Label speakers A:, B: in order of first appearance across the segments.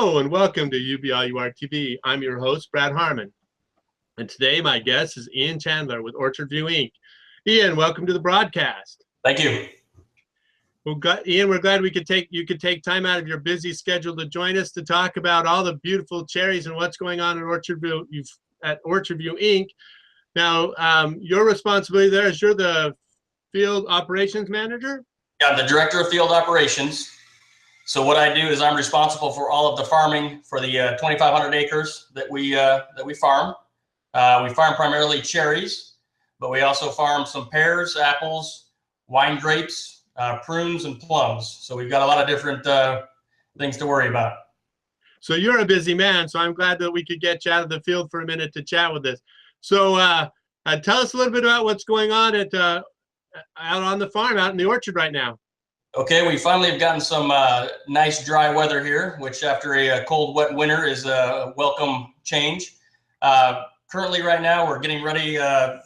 A: Hello and welcome to UBIUR TV. I'm your host, Brad Harmon. And today my guest is Ian Chandler with Orchard View Inc. Ian, welcome to the broadcast.
B: Thank you.
A: Well, Ian, we're glad you could take time out of your busy schedule to join us to talk about all the beautiful cherries and what's going on at Orchard View Inc. Now, your responsibility there is you're the field operations manager?
B: Yeah, I'm the director of field operations. So what I do is I'm responsible for all of the farming for the 2,500 acres that we farm. We farm primarily cherries, but we also farm some pears, apples, wine grapes, prunes, and plums. So we've got a lot of different things to worry about.
A: So you're a busy man, so I'm glad that we could get you out of the field for a minute to chat with us. So tell us a little bit about what's going on out on the farm, out in the orchard right now.
B: Okay, we finally have gotten some nice dry weather here, which after a cold, wet winter is a welcome change. Currently right now, we're getting ready for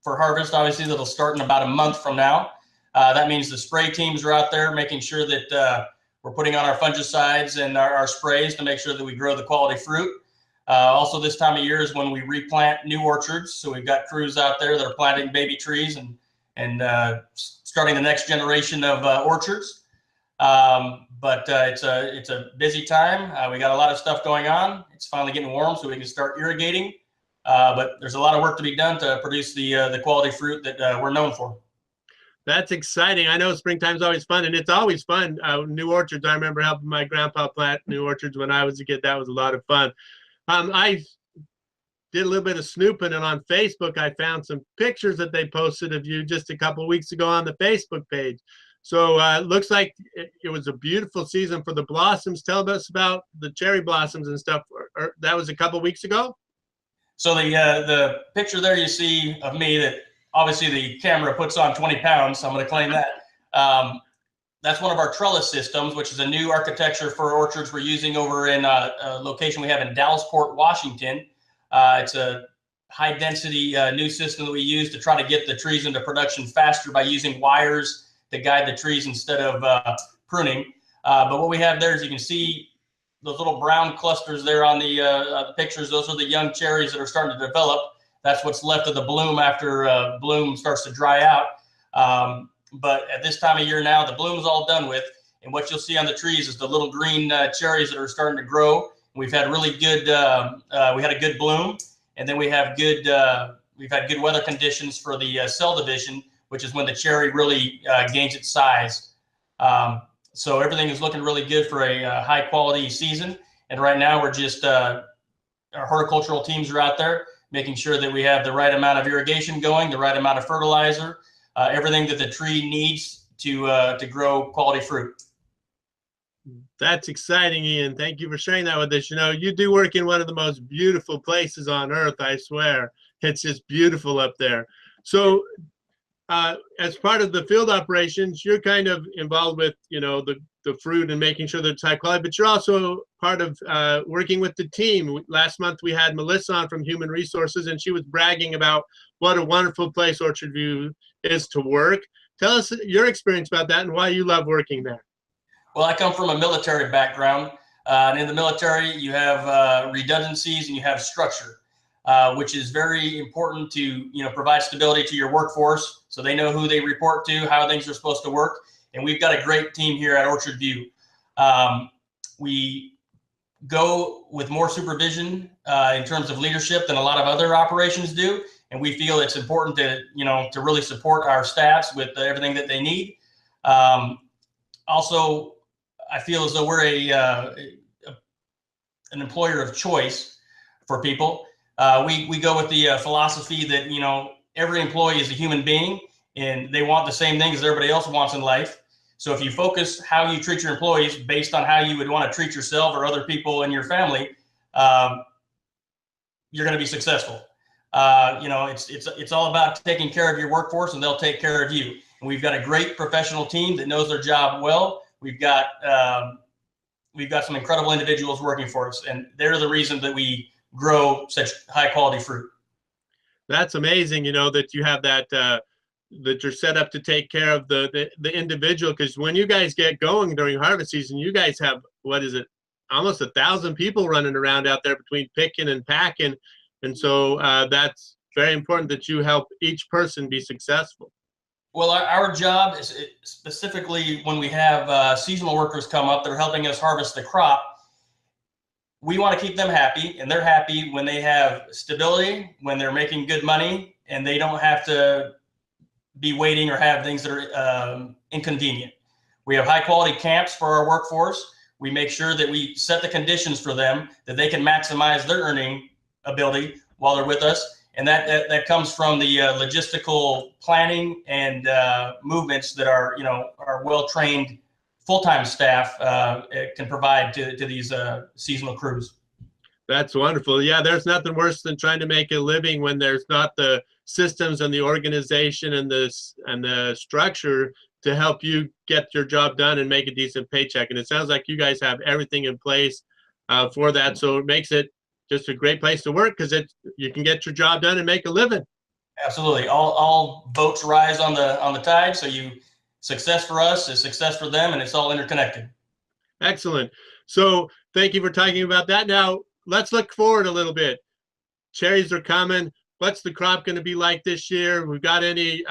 B: harvest. Obviously, that'll start in about a month from now. That means the spray teams are out there making sure that we're putting on our fungicides and our sprays to make sure that we grow the quality fruit. Also, this time of year is when we replant new orchards. So we've got crews out there that are planting baby trees and starting the next generation of orchards. But it's a busy time. We got a lot of stuff going on. It's finally getting warm so we can start irrigating. But there's a lot of work to be done to produce the quality fruit that we're known for.
A: That's exciting. I know springtime's always fun, and it's always fun. New orchards, I remember helping my grandpa plant new orchards when I was a kid. That was a lot of fun. I did a little bit of snooping, and on Facebook, I found some pictures that they posted of you just a couple of weeks ago on the Facebook page. So it looks like it was a beautiful season for the blossoms. Tell us about the cherry blossoms and stuff. That was a couple of weeks ago?
B: So the picture there you see of me that obviously the camera puts on 20 pounds. So I'm going to claim that. That's one of our trellis systems, which is a new architecture for orchards we're using over in a location we have in Dalles, Washington. It's a high density new system that we use to try to get the trees into production faster by using wires to guide the trees instead of pruning. But what we have there is you can see those little brown clusters there on the pictures. Those are the young cherries that are starting to develop. That's what's left of the bloom after bloom starts to dry out. But at this time of year now, the bloom is all done with. And what you'll see on the trees is the little green cherries that are starting to grow. We've had really good, we had a good bloom, and then we've had good weather conditions for the cell division, which is when the cherry really gains its size. So everything is looking really good for a high quality season. And right now we're just, our horticultural teams are out there making sure that we have the right amount of irrigation going, the right amount of fertilizer, everything that the tree needs to grow quality fruit.
A: That's exciting, Ian. Thank you for sharing that with us. You know, you do work in one of the most beautiful places on earth, I swear. It's just beautiful up there. So as part of the field operations, you're kind of involved with, you know, the fruit and making sure that it's high quality, but you're also part of working with the team. Last month, we had Melissa on from Human Resources, and she was bragging about what a wonderful place Orchard View is to work. Tell us your experience about that and why you love working there.
B: Well, I come from a military background, and in the military, you have redundancies and you have structure, which is very important to provide stability to your workforce, so they know who they report to, how things are supposed to work. And we've got a great team here at Orchard View. We go with more supervision in terms of leadership than a lot of other operations do, and we feel it's important to to really support our staffs with everything that they need. Also, I feel as though we're an employer of choice for people. We go with the philosophy that every employee is a human being and they want the same things as everybody else wants in life. So if you focus how you treat your employees based on how you would want to treat yourself or other people in your family, you're going to be successful. It's all about taking care of your workforce, and they'll take care of you. And we've got a great professional team that knows their job well. We've got some incredible individuals working for us, and they're the reason that we grow such high quality fruit.
A: That's amazing, that you have that that you're set up to take care of the individual, because when you guys get going during harvest season, you guys have, what is it, almost 1,000 people running around out there between picking and packing. And so that's very important that you help each person be successful.
B: Well, our job is specifically when we have seasonal workers come up, they're helping us harvest the crop. We want to keep them happy, and they're happy when they have stability, when they're making good money, and they don't have to be waiting or have things that are inconvenient. We have high quality camps for our workforce. We make sure that we set the conditions for them that they can maximize their earning ability while they're with us. And that comes from the logistical planning and movements that our well-trained full-time staff can provide to these seasonal crews.
A: That's wonderful. Yeah, there's nothing worse than trying to make a living when there's not the systems and the organization and the structure to help you get your job done and make a decent paycheck. And it sounds like you guys have everything in place for that. So it makes it just a great place to work because you can get your job done and make a living.
B: Absolutely. All boats rise on the tide. So success for us is success for them, and it's all interconnected.
A: Excellent. So thank you for talking about that. Now let's look forward a little bit. Cherries are coming. What's the crop going to be like this year? We've got any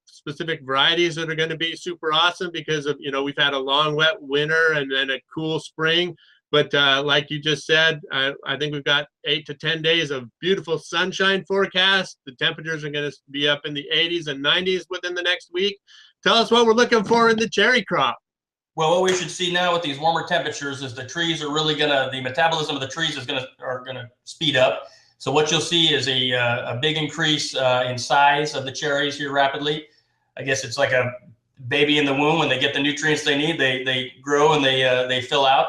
A: specific varieties that are going to be super awesome because of, we've had a long wet winter and then a cool spring. But like you just said, I think we've got 8 to 10 days of beautiful sunshine forecast. The temperatures are going to be up in the 80s and 90s within the next week. Tell us what we're looking for in the cherry crop.
B: Well, what we should see now with these warmer temperatures is the trees are really the metabolism of the trees are gonna speed up. So what you'll see is a big increase in size of the cherries here rapidly. I guess it's like a baby in the womb. When they get the nutrients they need, they grow and they fill out.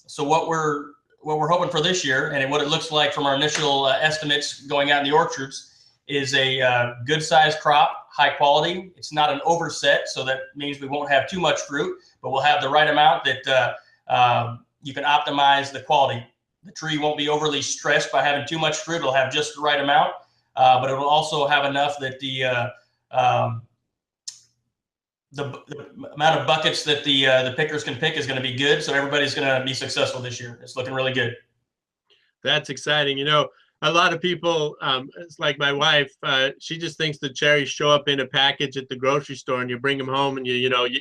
B: So what we're hoping for this year, and what it looks like from our initial estimates going out in the orchards, is a good sized crop, high quality. It's not an overset, so that means we won't have too much fruit, but we'll have the right amount that you can optimize the quality. The tree won't be overly stressed by having too much fruit. It'll have just the right amount, but it will also have enough that the amount of buckets that the pickers can pick is going to be good. So everybody's going to be successful this year. It's looking really good.
A: That's exciting. A lot of people, it's like my wife, she just thinks the cherries show up in a package at the grocery store and you bring them home and you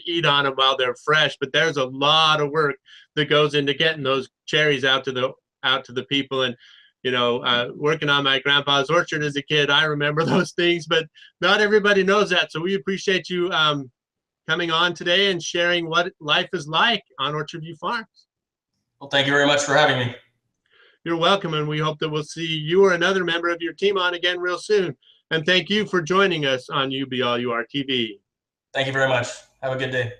A: eat on them while they're fresh. But there's a lot of work that goes into getting those cherries out to the people. And working on my grandpa's orchard as a kid, I remember those things, but not everybody knows that. So we appreciate you coming on today and sharing what life is like on Orchard View Farms.
B: Well, thank you very much for having me.
A: You're welcome, and we hope that we'll see you or another member of your team on again real soon. And thank you for joining us on You Be All You Are TV.
B: Thank you very much. Have a good day.